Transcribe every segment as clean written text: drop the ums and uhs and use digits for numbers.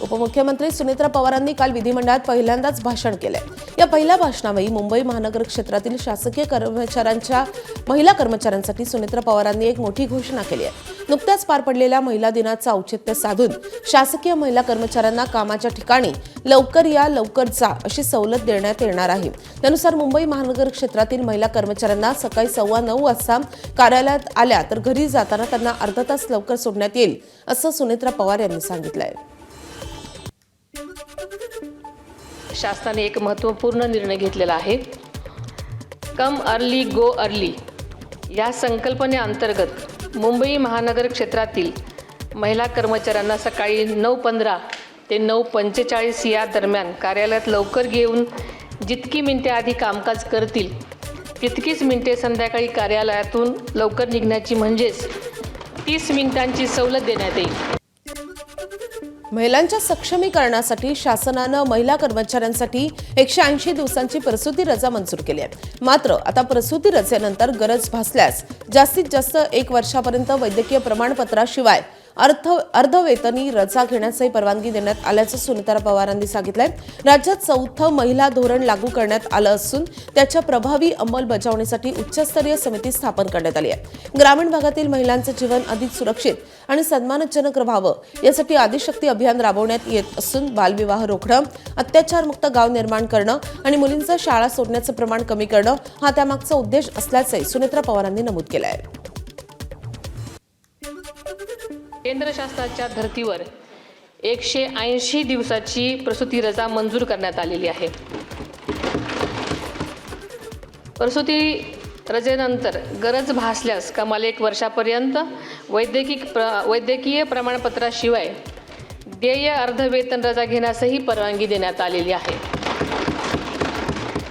उपमुख्यमंत्री सुनेत्रा पवारांनी काल विधिमंडळात पहिल्यांदाच भाषण केले। या पहिल्या भाषणावेळी मुंबई महानगर क्षेत्रातील शासकीय महिला कर्मचाऱ्यांसाठी सुनेत्रा पवारांनी एक मोठी घोषणा केली आहे। नुकत्याच पार पडलेल्या महिला दिनाचं औचित्य साधून शासकीय महिला कर्मचाऱ्यांना कामाच्या ठिकाणी लवकर या लवकर जा अशी सवलत देण्यात येणार आहे। त्यानुसार मुंबई महानगर क्षेत्रातील महिला कर्मचाऱ्यांना सकाळी 9:15 वाजता कार्यालयात आल्या तर घरी जाताना त्यांना अर्धा तास लवकर सोडण्यात येईल असं सुनेत्रा पवार यांनी सांगितलंय। शासनाने एक महत्त्वपूर्ण निर्णय घेतलेला आहे। कम अर्ली गो अर्ली या संकल्पनेअंतर्गत मुंबई महानगर क्षेत्रातील महिला कर्मचाऱ्यांना सकाळी 9:15 ते 9:45 या दरम्यान कार्यालयात लवकर घेऊन जितकी मिनिटे आधी कामकाज करतील तितकीच मिनिटे संध्याकाळी कार्यालयातून लवकर निघण्याची म्हणजेच 30 मिनिटांची सवलत देण्यात येईल। महिलांच्या सक्षमीकरणासाठी शासनानं महिला कर्मचाऱ्यांसाठी 180 दिवसांची प्रसूती रजा मंजूर केली आहे। मात्र आता प्रसूती रजेनंतर गरज भासल्यास जास्तीत जास्त 1 वर्षापर्यंत वैद्यकीय प्रमाणपत्राशिवाय अर्धवेतनी रजा घेण्याची परवानगी देण्यात आल्याचं सुनेत्रा पवारांनी सांगितलंय। राज्यात 4थं महिला धोरण लागू करण्यात आलं असून त्याच्या प्रभावी अंमलबजावणीसाठी उच्चस्तरीय समिती स्थापन करण्यात आली आहे। ग्रामीण भागातील महिलांचं जीवन अधिक सुरक्षित आणि सन्मानजनक व्हावं यासाठी आदिशक्ती अभियान राबवण्यात येत असून बालविवाह रोखणं, अत्याचारमुक्त गाव निर्माण करणं आणि मुलींचं शाळा सोडण्याचं प्रमाण कमी करणं हा त्यामागचा उद्देश असल्याचे सुनेत्रा पवारांनी नमूद केलं आहे। केंद्र शासनाच्या धर्तीवर 180 दिवसाची प्रसूती रजा मंजूर करण्यात आलेली आहे। प्रसूती रजेनंतर गरज भासल्यास कमाल 1 वर्षापर्यंत वैद्यकीय प्रमाणपत्राशिवाय देय अर्धवेतन रजा घेण्यासही परवानगी देण्यात आलेली आहे।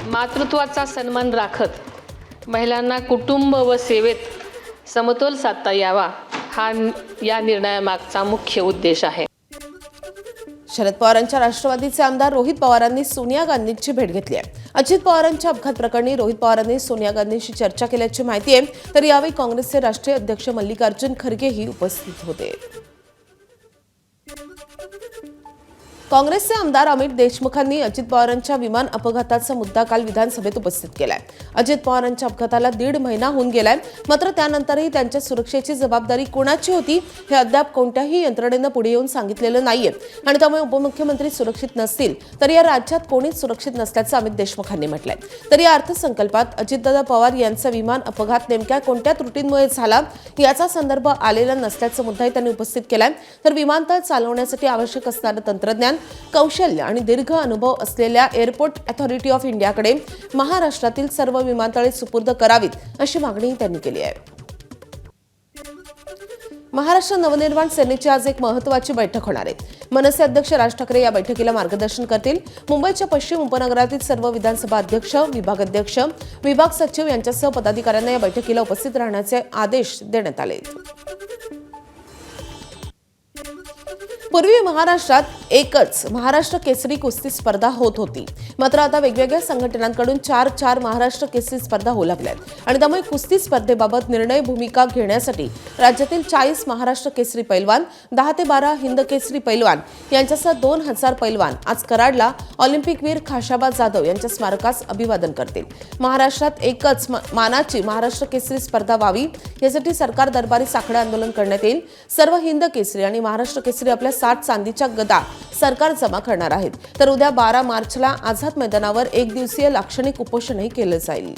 मातृत्वाचा सन्मान राखत महिलांना कुटुंब व सेवेत समतोल साधता यावा हा या निर्णयामागचा मुख्य उद्देश आहे। शरद पवारांच्या राष्ट्रवादीचे आमदार रोहित पवारांनी सोनिया गांधींची भेट घेतली आहे। अजित पवारांच्या अपघात प्रकरणी रोहित पवारांनी सोनिया गांधींशी चर्चा केल्याची माहिती आहे। तर यावेळी काँग्रेसचे राष्ट्रीय अध्यक्ष मल्लिकार्जुन खरगेही उपस्थित होते। काँग्रेसचे आमदार अमित देशमुखांनी अजित पवारांच्या विमान अपघाताचा मुद्दा काल विधानसभेत उपस्थित केलाय। अजित पवारांच्या अपघाताला 1.5 महिना होऊन गेलाय, मात्र त्यानंतरही त्यांच्या सुरक्षेची जबाबदारी कोणाची होती हे अद्याप कोणत्याही यंत्रणेनं पुढे येऊन सांगितलेलं नाहीये आणि त्यामुळे उपमुख्यमंत्री सुरक्षित नसतील तर या राज्यात कोणीच सुरक्षित नसल्याचं अमित देशमुखांनी म्हटलंय। तर या अर्थसंकल्पात अजितदादा पवार यांचा विमान अपघात नेमक्या कोणत्या त्रुटींमुळे झाला याचा संदर्भ आलेला नसल्याचा मुद्दाही त्यांनी उपस्थित केलाय। तर विमानतळ चालवण्यासाठी आवश्यक असणारं तंत्रज्ञान, कौशल्य आणि दीर्घ अनुभव असलेल्या एअरपोर्ट अथॉरिटी ऑफ इंडियाकडे महाराष्ट्रातील सर्व विमानतळे सुपूर्द करावीत अशी मागणी त्यांनी केली आहे। महाराष्ट्र नवनिर्माण सेनेची आज एक महत्त्वाची बैठक होणार आहे। मनसे अध्यक्ष राज ठाकरे या बैठकीला मार्गदर्शन करतील। मुंबईच्या पश्चिम उपनगरातील सर्व विधानसभा अध्यक्ष, विभाग अध्यक्ष, विभाग सचिव यांच्यासह पदाधिकाऱ्यांना या बैठकीला उपस्थित राहण्याचे आदेश देण्यात आले। पूर्वी महाराष्ट्रात एकच महाराष्ट्र केसरी कुस्ती स्पर्धा होत होती, मात्र आता वेगवेगळ्या संघटनांकडून 4 महाराष्ट्र केसरी स्पर्धा होऊ लागल्यात आणि त्यामुळे कुस्ती स्पर्धेबाबत निर्णय भूमिका घेण्यासाठी राज्यातील 40 महाराष्ट्र केसरी पैलवान, 10 ते 12 हिंद केसरी पैलवान यांच्यासह 2000 पैलवान आज कराडला ऑलिम्पिकवीर खाशाबा जाधव यांच्या स्मारकास अभिवादन करतील। महाराष्ट्रात एकच मानाची महाराष्ट्र केसरी स्पर्धा व्हावी यासाठी सरकार दरबारी साखळी आंदोलन करण्यात येईल। सर्व हिंद केसरी आणि महाराष्ट्र केसरी आपल्या 60 चांदीच्या गदा सरकार जमा करणार आहेत। तर उद्या 12 मार्चला आझाद मैदानावर 1 दिवसीय लाक्षणिक उपोषणही केलं जाईल।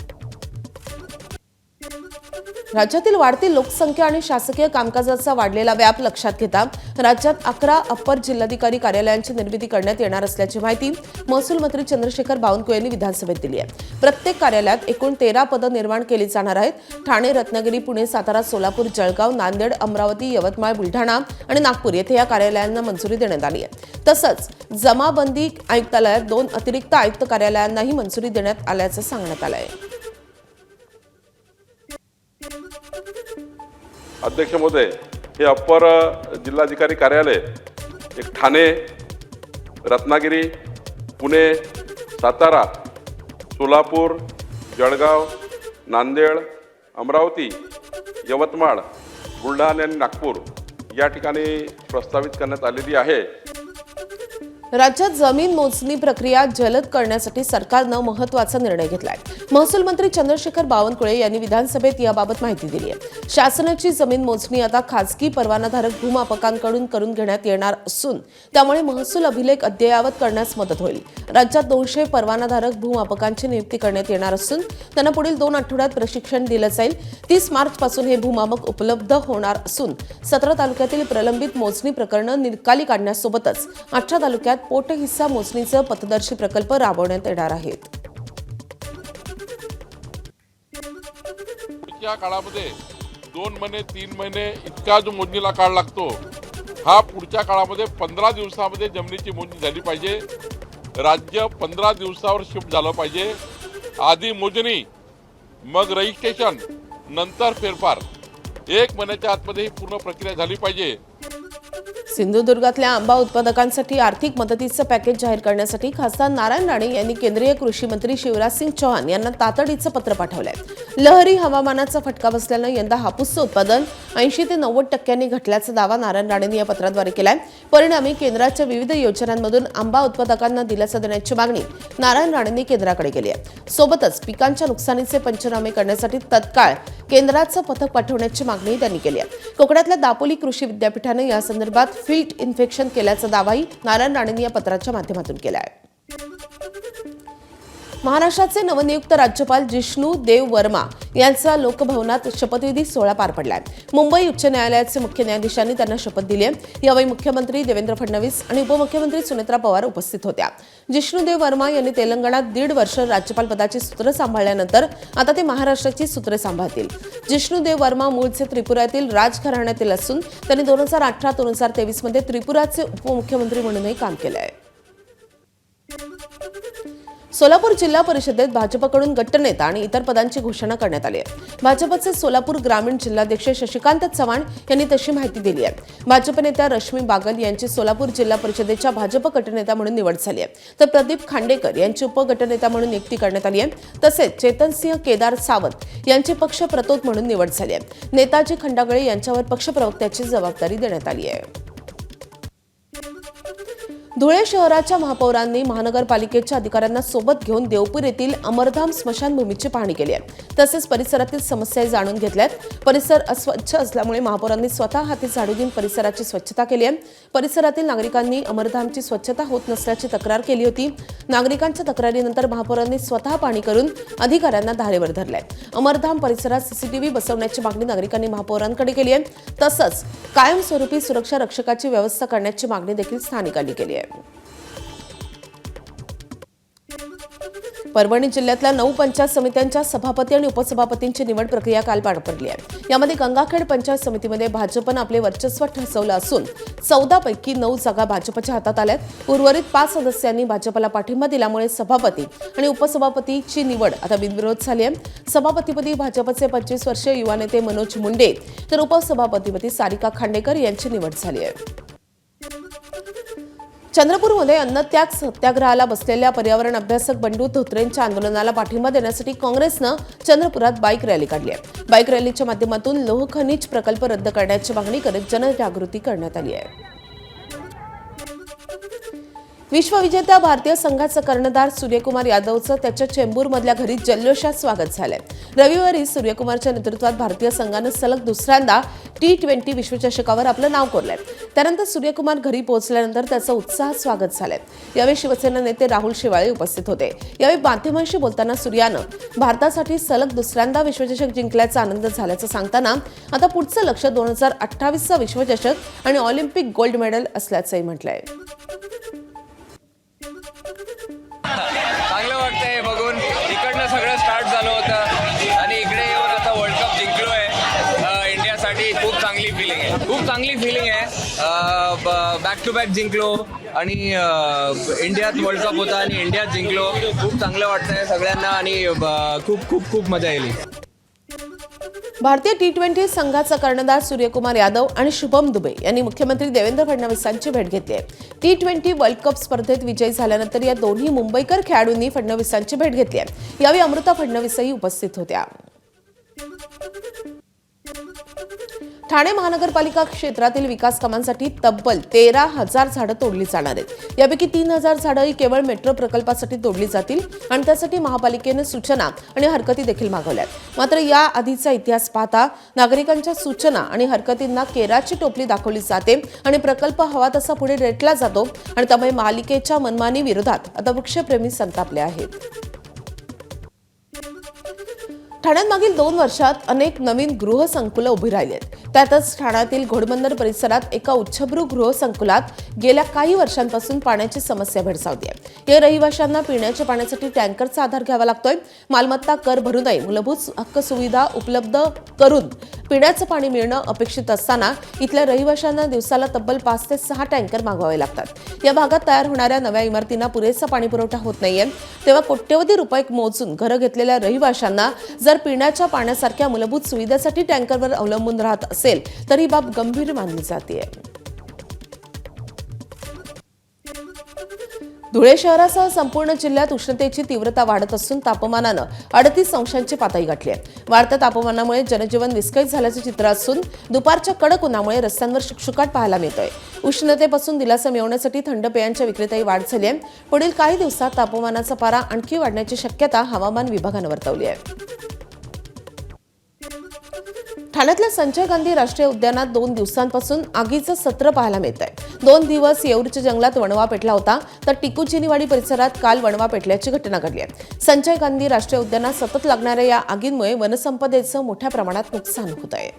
राज्यातील वाढती लोकसंख्या आणि शासकीय कामकाजाचा वाढलेला व्याप लक्षात घेता राज्यात 11 अप्पर जिल्हाधिकारी कार्यालयांची निर्मिती करण्यात येणार असल्याची माहिती महसूल मंत्री चंद्रशेखर बावनकुळे यांनी विधानसभेत दिली आहे। प्रत्येक कार्यालयात एकूण 13 पदं निर्माण केली जाणार आहेत। ठाणे, रत्नागिरी, पुणे, सातारा, सोलापूर, जळगाव, नांदेड, अमरावती, यवतमाळ, बुलढाणा आणि नागपूर येथे या कार्यालयांना मंजुरी देण्यात आली आहे। तसंच जमाबंदी आयुक्तालयात 2 अतिरिक्त आयुक्त कार्यालयांनाही मंजुरी देण्यात आल्याचं सांगण्यात आलं आहे। अध्यक्ष महोदय, हे अप्पर जिल्हाधिकारी कार्यालय एक ठाणे, रत्नागिरी, पुणे, सातारा, सोलापूर, जळगाव, नांदेड, अमरावती, यवतमाळ, बुलढाणा आणि नागपूर या ठिकाणी प्रस्तावित करण्यात आलेली आहे। राज्यात जमीन मोजणी प्रक्रिया जलद करण्यासाठी सरकारनं महत्त्वाचा निर्णय घेतलाय. महसूल मंत्री चंद्रशेखर बावनकुळे यांनी विधानसभेत याबाबत माहिती दिली आहे. शासनाची जमीन मोजणी आता खासगी परवानाधारक भूमापकांकडून करून घेण्यात येणार असून त्यामुळे महसूल अभिलेख अद्ययावत करण्यास मदत होईल. राज्यात 200 परवानाधारक भूमापकांची नियुक्ती करण्यात येणार असून त्यांना पुढील 2 आठवड्यात प्रशिक्षण दिलं जाईल. 30 मार्चपासून हे भूमापक उपलब्ध होणार असून 17 तालुक्यातील प्रलंबित मोजणी प्रकरणं निकाली काढण्यासोबतच 18 तालुक्यात पोट हिस्सा मोजणीचं पथदर्शी प्रकल्प राबवण्यात येणार आहेत. पुढच्या काळामध्ये 2 महिने 3 महिने इतका जो मोजणीला काळ लागतो, हा पुढच्या काळामध्ये 15 दिवसामध्ये जमिनीची मोजणी झाली पाहिजे. राज्य 15 दिवसावर शिफ्ट झालं पाहिजे. आधी मोजणी, मग रजिस्ट्रेशन, नंतर फेरफार. 1 महिन्याच्या आतमध्ये ही पूर्ण प्रक्रिया झाली पाहिजे. सिंधुदुर्गातल्या आंबा उत्पादकांसाठी आर्थिक मदतीचं पॅकेज जाहीर करण्यासाठी खासदार नारायण राणे यांनी केंद्रीय कृषी मंत्री शिवराजसिंग चौहान यांना तातडीचं पत्र पाठवलंय. लहरी हवामानाचा फटका बसल्यानं यंदा हापूसचं उत्पादन 80 ते 90% घटल्याचा दावा नारायण राणेंनी या पत्राद्वारे केलाय. परिणामी केंद्राच्या विविध योजनांमधून आंबा उत्पादकांना दिलासा देण्याची मागणी नारायण राणेंनी केंद्राकडे केली आहे. सोबतच पिकांच्या नुकसानीचे पंचनामे करण्यासाठी तत्काळ केंद्राचं पथक पाठवण्याची मागणी त्यांनी केली आहे. कोकणातल्या दापोली कृषी विद्यापीठानं या संदर्भात फील्ड इन्फेक्शन केल्याचा दावाही नारायण राणेंनी या पत्राच्या माध्यमातून केला आहे. महाराष्ट्राचे नवनियुक्त राज्यपाल जिष्णू देव वर्मा यांचा लोकभवनात शपथविधी सोहळा पार पडलाय. मुंबई उच्च न्यायालयाचे मुख्य न्यायाधीशांनी त्यांना शपथ दिली आहे. यावेळी मुख्यमंत्री देवेंद्र फडणवीस आणि उपमुख्यमंत्री सुनेत्रा पवार उपस्थित होत्या. जिष्णू देव वर्मा यांनी तेलंगणात 1.5 वर्ष राज्यपालपदाची सूत्र सांभाळल्यानंतर आता ते महाराष्ट्राची सूत्रे सांभाळतील. जिष्णू देव वर्मा मूळचे त्रिपुरातील राजघराण्यातील असून त्यांनी 2018-2023 मध्ये त्रिपुराचे उपमुख्यमंत्री म्हणूनही काम केलं आहे. सोलापूर जिल्हा परिषदेत भाजपकडून गटनेता आणि इतर पदांची घोषणा करण्यात आली आहे. भाजपचे सोलापूर ग्रामीण जिल्हाध्यक्ष शशिकांत चव्हाण यांनी तशी माहिती दिली आहे. भाजप नेत्या रश्मी बागल यांची सोलापूर जिल्हा परिषदेच्या भाजप गटनेता म्हणून निवड झाली आहे, तर प्रदीप खांडेकर यांची उपगटनेता म्हणून नियुक्ती करण्यात आली आहे. तसेच चेतनसिंह केदार सावंत यांची पक्ष प्रतोद म्हणून निवड झाली आहे. नेताजी खंडागळे यांच्यावर पक्ष प्रवक्त्याची जबाबदारी देण्यात आली आहे. धुळे शहराच्या महापौरांनी महानगरपालिकेच्या अधिकाऱ्यांना सोबत घेऊन देवपूर येथील अमरधाम स्मशानभूमीची पाहणी केली आहे. तसेच परिसरातील समस्या जाणून घेतल्यात. परिसर अस्वच्छ असल्यामुळे महापौरांनी स्वतः हाती झाडू घेऊन परिसराची स्वच्छता केली आहे. परिसरातील नागरिकांनी अमरधामची स्वच्छता होत नसल्याची तक्रार केली होती. नागरिकांच्या तक्रारीनंतर महापौरांनी स्वतः पाहणी करून अधिकाऱ्यांना धारेवर धरलाय. अमरधाम परिसरात सीसीटीव्ही बसवण्याची मागणी नागरिकांनी महापौरांकडे केली आहे. तसंच कायमस्वरूपी सुरक्षा रक्षकाची व्यवस्था करण्याची मागणी देखील स्थानिकांनी केली आहे. परभणी जिल्ह्यातल्या 9 पंचायत समित्यांच्या सभापती आणि उपसभापतींची निवड प्रक्रिया काल पार पडली आहे. यामध्ये गंगाखेड पंचायत समितीमध्ये भाजपनं आपले वर्चस्व ठसवलं असून 14 पैकी 9 जागा भाजपच्या हातात आल्यात. उर्वरित 5 सदस्यांनी भाजपला पाठिंबा दिल्यामुळे सभापती आणि उपसभापतीची निवड आता बिनविरोध झाली आहे. सभापतीपदी भाजपचे 25 वर्षीय युवा नेते मनोज मुंडे तर उपसभापतीपदी सारिका खांडेकर यांची निवड झाली आहे. चंद्रपूरमध्ये अन्नत्याग सत्याग्रहाला बसलेल्या पर्यावरण अभ्यासक बंडू धोत्रेंच्या आंदोलनाला पाठिंबा देण्यासाठी काँग्रेसनं चंद्रपुरात बाईक रॅली काढली आहे. बाईक रॅलीच्या माध्यमातून लोह खनिज प्रकल्प रद्द करण्याची मागणी करत जनजागृती करण्यात आली आहे. विश्वविजेत्या भारतीय संघाचा कर्णधार सूर्यकुमार यादवचं त्याच्या चेंबूरमधल्या घरी जल्लोषात स्वागत झालंय. रविवारी सूर्यकुमारच्या नेतृत्वात भारतीय संघानं सलग दुसऱ्यांदा T20 विश्वचषकावर आपलं नाव कोरलंय. त्यानंतर सूर्यकुमार घरी पोहोचल्यानंतर त्याचं उत्साहात स्वागत झालंय. यावेळी शिवसेना नेते राहुल शेवाळे उपस्थित होते. यावेळी माध्यमांशी बोलताना सूर्यानं भारतासाठी सलग दुसऱ्यांदा विश्वचषक जिंकल्याचा आनंद झाल्याचं सांगताना आता पुढचं लक्ष 2028चा विश्वचषक आणि ऑलिम्पिक गोल्ड मेडल असल्याचंही म्हटलंय. चांगलं वाटतंय बघून. इकडनं सगळं स्टार्ट झालं होतं आणि इकडे येऊन आता वर्ल्ड कप जिंकलोय. इंडियासाठी खूप चांगली फिलिंग आहे. बॅक टू बॅक जिंकलो आणि इंडियात वर्ल्ड कप होता आणि इंडियात जिंकलो. खूप चांगलं वाटतंय सगळ्यांना आणि खूप खूप खूप मजा येईल. भारतीय T20 संघाचा कर्णधार सूर्यकुमार यादव आणि शुभम दुबे यांनी मुख्यमंत्री देवेंद्र फडणवीसांची भेट घेतली आहे. T20 वर्ल्ड कप स्पर्धेत विजयी झाल्यानंतर या दोन्ही मुंबईकर खेळाडूंनी फडणवीसांची भेट घेतली आहे. यावेळी अमृता फडणवीसही उपस्थित होत्या. ठाणे महानगरपालिका क्षेत्रातील विकास कामांसाठी तब्बल 13,000 झाडं तोडली जाणार आहेत. यापैकी 3,000 झाडं ही केवळ मेट्रो प्रकल्पासाठी तोडली जातील आणि त्यासाठी महापालिकेने सूचना आणि हरकती देखील मागवल्यात. मात्र या आधीचा इतिहास पाहता नागरिकांच्या सूचना आणि हरकतींना केराची टोपली दाखवली जाते आणि प्रकल्प हवा तसा पुढे रेटला जातो आणि त्यामुळे महापालिकेच्या मनमानी विरोधात आता वृक्षप्रेमी संतापले आहेत. ठाण्यात मागील 2 वर्षात अनेक नवीन गृहसंकुलं उभी राहिली आहेत. त्यातच ठाण्यातील घोडबंदर परिसरात एका उच्चभ्रू गृहसंकुलात गेल्या काही वर्षांपासून पाण्याची समस्या भेडसावते आहे. या रहिवाशांना पिण्याच्या पाण्यासाठी टँकरचा आधार घ्यावा लागतोय. मालमत्ता कर भरू नये, मूलभूत हक्क सुविधा उपलब्ध करून पिण्याचं पाणी मिळणं अपेक्षित असताना इथल्या रहिवाशांना दिवसाला तब्बल 5 ते 6 टँकर मागवावे लागतात. या भागात तयार होणाऱ्या नव्या इमारतींना पुरेसा पाणी पुरवठा होत नाहीये. तेव्हा कोट्यवधी रुपये मोजून घरं घेतलेल्या रहिवाशांना जर पिण्याच्या पाण्यासारख्या मूलभूत सुविधेसाठी टँकरवर अवलंबून राहत असेल तर ही बाब गंभीर मानली जाते. धुळे शहरासह संपूर्ण जिल्ह्यात उष्णतेची तीव्रता वाढत असून तापमानानं 38 अंशांची पातळी गाठली आहे. वाढत्या तापमानामुळे जनजीवन विस्कळीत झाल्याचं चित्र असून दुपारच्या कडक उन्हामुळे रस्त्यांवर शुकशुकाट पाहायला मिळतोय. उष्णतेपासून दिलासा मिळवण्यासाठी थंड पेयांच्या विक्रीतही वाढ झाली आहे. पुढील काही दिवसात तापमानाचा पारा आणखी वाढण्याची शक्यता हवामान विभागानं वर्तवली आहे. ठाण्यातल्या संजय गांधी राष्ट्रीय उद्यानात 2 दिवसांपासून आगीचं सत्र पाहायला मिळत आहे. 2 दिवस येऊरच्या जंगलात वणवा पेटला होता तर टिकूचिनीवाडी परिसरात काल वणवा पेटल्याची घटना घडली आहे. संजय गांधी राष्ट्रीय उद्यानात सतत लागणाऱ्या या आगींमुळे वनसंपदेचं मोठ्या प्रमाणात नुकसान होत आहे.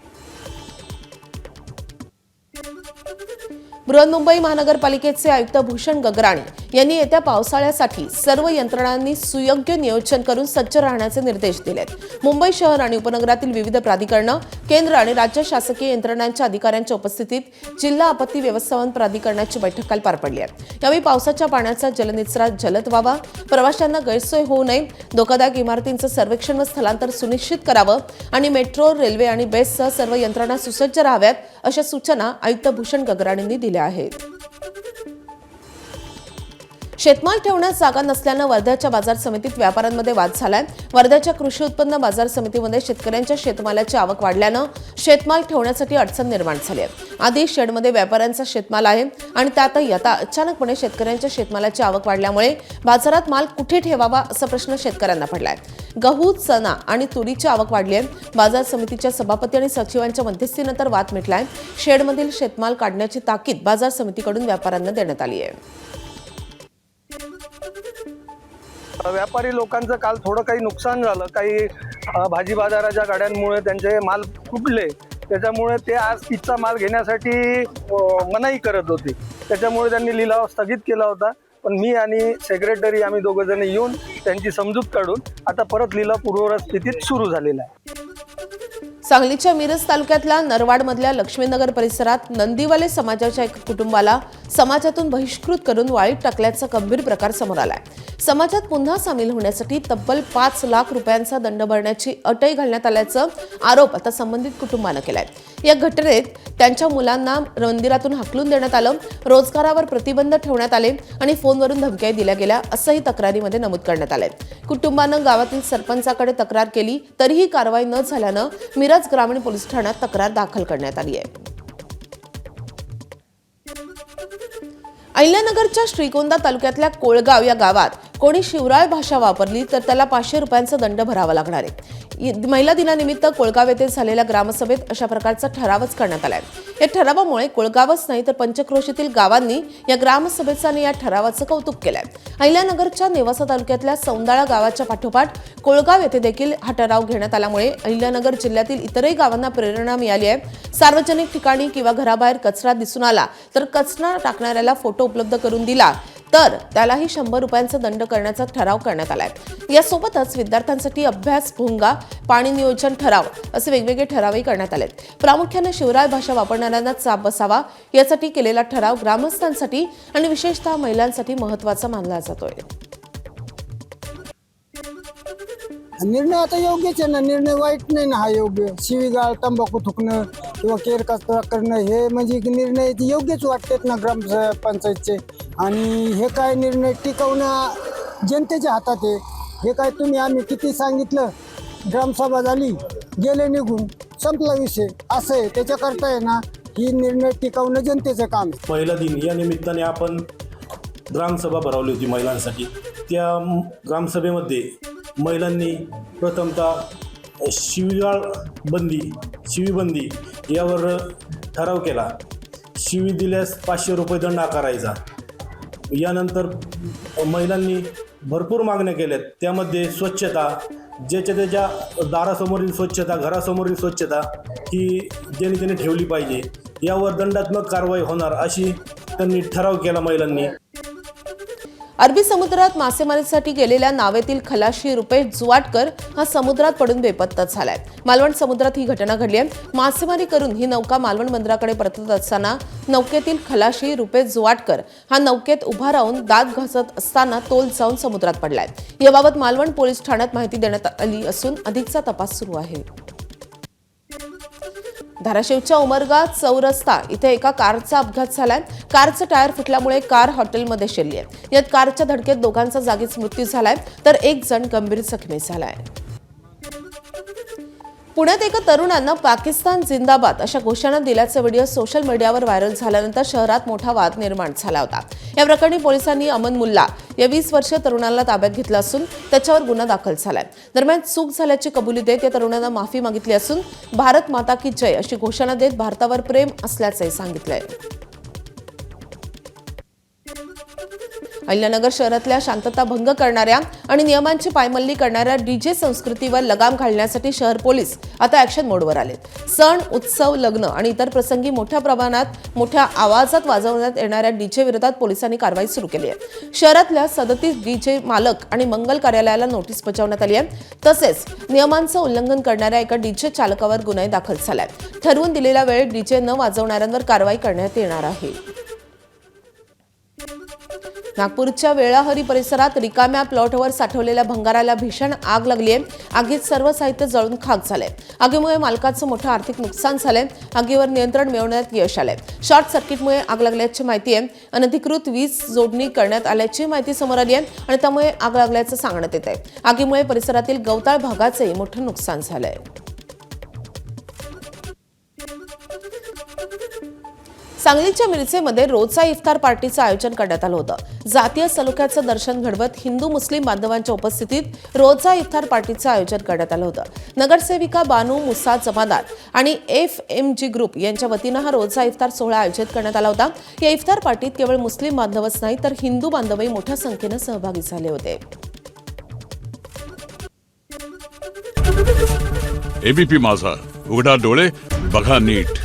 बृहन्मुंबई महानगरपालिकेचे आयुक्त भूषण गगराणी यांनी येत्या पावसाळ्यासाठी सर्व यंत्रणांनी सुयोग्य नियोजन करून सज्ज राहण्याचे निर्देश दिलेत. मुंबई शहर आणि उपनगरातील विविध प्राधिकरणं, केंद्र आणि राज्य शासकीय यंत्रणांच्या अधिकाऱ्यांच्या उपस्थितीत जिल्हा आपत्ती व्यवस्थापन प्राधिकरणाची बैठक काल पार पडली आहे. यावेळी पावसाच्या पाण्याचा जलनिचरा जलद व्हावा, प्रवाशांना गैरसोय होऊ नये, धोकादायक इमारतींचं सर्वेक्षण व स्थलांतर सुनिश्चित करावं आणि मेट्रो, रेल्वे आणि बेस्टसह सर्व यंत्रणा सुसज्ज राहाव्यात अशा सूचना आयुक्त भूषण गगराणींनी दिल्या आहेत. शेतमाल ठेवण्यास जागा नसल्यानं वर्ध्याच्या बाजार समितीत व्यापाऱ्यांमध्ये वाद झालाय. वर्ध्याच्या कृषी उत्पन्न बाजार समितीमध्ये शेतकऱ्यांच्या शेतमालाची आवक वाढल्यानं शेतमाल ठेवण्यासाठी अडचण निर्माण झाली आहे. आधी शेडमध्ये व्यापाऱ्यांचा शेतमाल आहे आणि त्यातही आता अचानकपणे शेतकऱ्यांच्या शेतमालाची आवक वाढल्यामुळे बाजारात माल कुठे ठेवावा असा प्रश्न शेतकऱ्यांना पडलाय. गहू, चणा आणि तुरीची आवक वाढली आहे. बाजार समितीच्या सभापती आणि सचिवांच्या मध्यस्थीनंतर वाद मिटलाय. शेडमधील शेतमाल काढण्याची ताकीद बाजार समितीकडून व्यापाऱ्यांना देण्यात आली आहे. व्यापारी लोकांचं काल थोडं काही नुकसान झालं. काही भाजी बाजाराच्या गाड्यांमुळे त्यांचे माल फुटले. त्याच्यामुळे ते आज किच्चा माल घेण्यासाठी मनाई करत होते. त्याच्यामुळे त्यांनी लिलाव स्थगित केला होता. पण मी आणि सेक्रेटरी आम्ही दोघंजण येऊन त्यांची समजूत काढून आता परत लिलाव पूर्ववत स्थितीत सुरू झालेला आहे. सांगलीच्या मिरज तालुक्यातल्या नरवाडमधल्या लक्ष्मीनगर परिसरात नंदीवाले समाजाच्या एका कुटुंबाला समाजातून बहिष्कृत करून वाळीत टाकल्याचा गंभीर प्रकार समोर आलाय. समाजात पुन्हा सामील होण्यासाठी तब्बल 5 लाख रुपयांचा दंड भरण्याची अटही घालण्यात आल्याचा आरोप आता संबंधित कुटुंबानं केलाय. या घटनेत त्यांच्या मुलांना मंदिरातून हाकलून देण्यात आलं, रोजगारावर प्रतिबंध ठेवण्यात आले आणि फोनवरून धमक्या दिल्या गेल्या असंही तक्रारीमध्ये नमूद करण्यात आलंय. कुटुंबानं गावातील सरपंचाकडे तक्रार केली तरीही कारवाई न झाल्यानं मिरज ग्रामीण पोलीस ठाण्यात तक्रार दाखल करण्यात आली आहे. अहिल्यानगरच्या श्रीगोंदा तालुक्यातल्या कोळगाव या गावात कोणी शिवराय भाषा वापरली तर त्याला 500 रुपयांचा दंड भरावा लागणार आहे. महिला दिनानिमित्त कोळगाव येथे झालेल्या ग्रामसभेत अशा प्रकारचा ठरावच करण्यात आलाय. या ठरावामुळे कोळगावच नाही तर पंचक्रोशीतील गावांनी या ग्रामसभेचं आणि या ठरावाचं कौतुक केलंय. अहिल्यानगरच्या नेवासा तालुक्यातल्या सौंदाळा गावाच्या पाठोपाठ कोळगाव येथे देखील हा ठराव घेण्यात आल्यामुळे अहिल्यानगर जिल्ह्यातील इतरही गावांना प्रेरणा मिळाली आहे. सार्वजनिक ठिकाणी किंवा घराबाहेर कचरा दिसून आला तर कचरा टाकणाऱ्याला फोटो उपलब्ध करून दिला तर त्यालाही 100 रुपयांचा दंड करण्याचा ठराव करण्यात आलाय. यासोबतच विद्यार्थ्यांसाठी अभ्यास भोंगा, पाणी नियोजन ठराव असे वेगवेगळे ठरावही करण्यात आलेत. प्रामुख्याने शिवराय भाषा वापरणाऱ्यांना चाप बसावा यासाठी केलेला ठराव ग्रामस्थांसाठी आणि विशेषतः महिलांसाठी महत्त्वाचा मानला जातोय. निर्णय आता योग्यच आहे ना, निर्णय वाईट नाही ना हा योग्य. शिवीगाळ, तंबाखू थुकणं किंवा केर कचरा करणं हे म्हणजे निर्णय योग्यच वाटतात ना ग्रामपंचायतचे. आणि हे काय निर्णय टिकवणं जनतेच्या हातात आहे. हे काय तुम्ही आम्ही किती सांगितलं, ग्रामसभा झाली गेले निघून, संपला विषय. असं आहे, त्याच्याकरता आहे ना ही निर्णय टिकवणं जनतेचं काम आहे. महिला दिन या निमित्ताने आपण ग्रामसभा भरवली होती महिलांसाठी. त्या ग्रामसभेमध्ये महिलांनी प्रथमतः शिवीबंदी यावर ठराव केला. शिवी दिल्यास 500 रुपये दंड आकारायचा. यानंतर महिलांनी भरपूर मागण्या केल्यात. त्यामध्ये स्वच्छता, ज्याच्या त्याच्या दारासमोरील स्वच्छता, घरासमोरील स्वच्छता ही ज्याने त्याने ठेवली पाहिजे. यावर दंडात्मक कारवाई होणार अशी त्यांनी ठराव केला महिलांनी. अरबी समुद्रात मासेमारीसाठी गेलेल्या नावेतील खलाशी रुपेश जुवाटकर हा समुद्रात पडून बेपत्ता झालाय. मालवण समुद्रात ही घटना घडली आहे. मासेमारी करून ही नौका मालवण बंदराकडे परतत असताना नौकेतील खलाशी रुपेश जुवाटकर हा नौकेत उभा राहून दात घासत असताना तोल जाऊन समुद्रात पडलाय. याबाबत मालवण पोलीस ठाण्यात माहिती देण्यात आली असून अधिकचा तपास सुरू आहे. धाराशिवच्या उमरगा चौरस्ता इथे एका कारचा अपघात झालाय. कारचं टायर फुटल्यामुळे कार हॉटेलमध्ये शिरली आहे. यात कारच्या धडकेत दोघांचा जागीच मृत्यू झालाय तर एक जण गंभीर जखमी झालाय. पुण्यात एका तरुणानं पाकिस्तान जिंदाबाद अशा घोषणा दिल्याचा व्हिडिओ सोशल मीडियावर व्हायरल झाल्यानंतर शहरात मोठा वाद निर्माण झाला होता. या प्रकरणी पोलिसांनी अमन मुल्ला या 20 वर्षीय तरुणाला ताब्यात घेतलं असून त्याच्यावर गुन्हा दाखल झालाय. दरम्यान चूक झाल्याची कबुली देत या तरुणानं माफी मागितली असून भारत माता की जय अशी घोषणा देत भारतावर प्रेम असल्याचंही सांगितलंय. अहिल्यानगर शहरातल्या शांतता भंग करणाऱ्या आणि नियमांची पायमल्ली करणाऱ्या डीजे संस्कृतीवर लगाम घालण्यासाठी शहर पोलीस आता ॲक्शन मोडवर आलेत. सण, उत्सव, लग्न आणि इतर प्रसंगी मोठ्या प्रमाणात मोठ्या आवाजात वाजवण्यात येणाऱ्या डीजे विरोधात पोलिसांनी कारवाई सुरू केली आहे. शहरातल्या 37 डीजे मालक आणि मंगल कार्यालयाला नोटीस बजावण्यात आली आहे. तसेच नियमांचं उल्लंघन करणाऱ्या एका डीजे चालकावर गुन्हाही दाखल झालाय. ठरवून दिलेल्या वेळेत डीजे न वाजवणाऱ्यांवर कारवाई करण्यात येणार आहे. नागपूरच्या वेळाहरी परिसरात रिकाम्या प्लॉटवर साठवलेल्या भंगाराला भीषण आग लागली आहे. आगीत सर्व साहित्य जळून खाक झालंय. आगीमुळे मालकाचं मोठं आर्थिक नुकसान झालंय. आगीवर नियंत्रण मिळवण्यात यश आलंय. शॉर्ट सर्किटमुळे आग लागल्याची माहिती आहे. अनधिकृत वीज जोडणी करण्यात आल्याची माहिती समोर आली आहे आणि त्यामुळे आग लागल्याचं सांगण्यात येत आहे. आगीमुळे परिसरातील गवताळ भागाचंही मोठं नुकसान झालंय. सांगलीच्या मिरजेमध्ये रोजा इफ्तार पार्टीचं आयोजन करण्यात आलं होतं. जातीय सलोख्याचं दर्शन घडवत हिंदू मुस्लिम बांधवांच्या उपस्थितीत रोजा इफ्तार पार्टीचं आयोजन करण्यात आलं होतं. नगरसेविका बानू मुसा जमादार आणि FMG ग्रुप यांच्या वतीनं हा रोजा इफ्तार सोहळा आयोजित करण्यात आला होता. या इफ्तार पार्टीत केवळ मुस्लिम बांधवच नाही तर हिंदू बांधवही मोठ्या संख्येनं सहभागी झाले होते. ABP माझा, उघडा डोळे बघा नीट.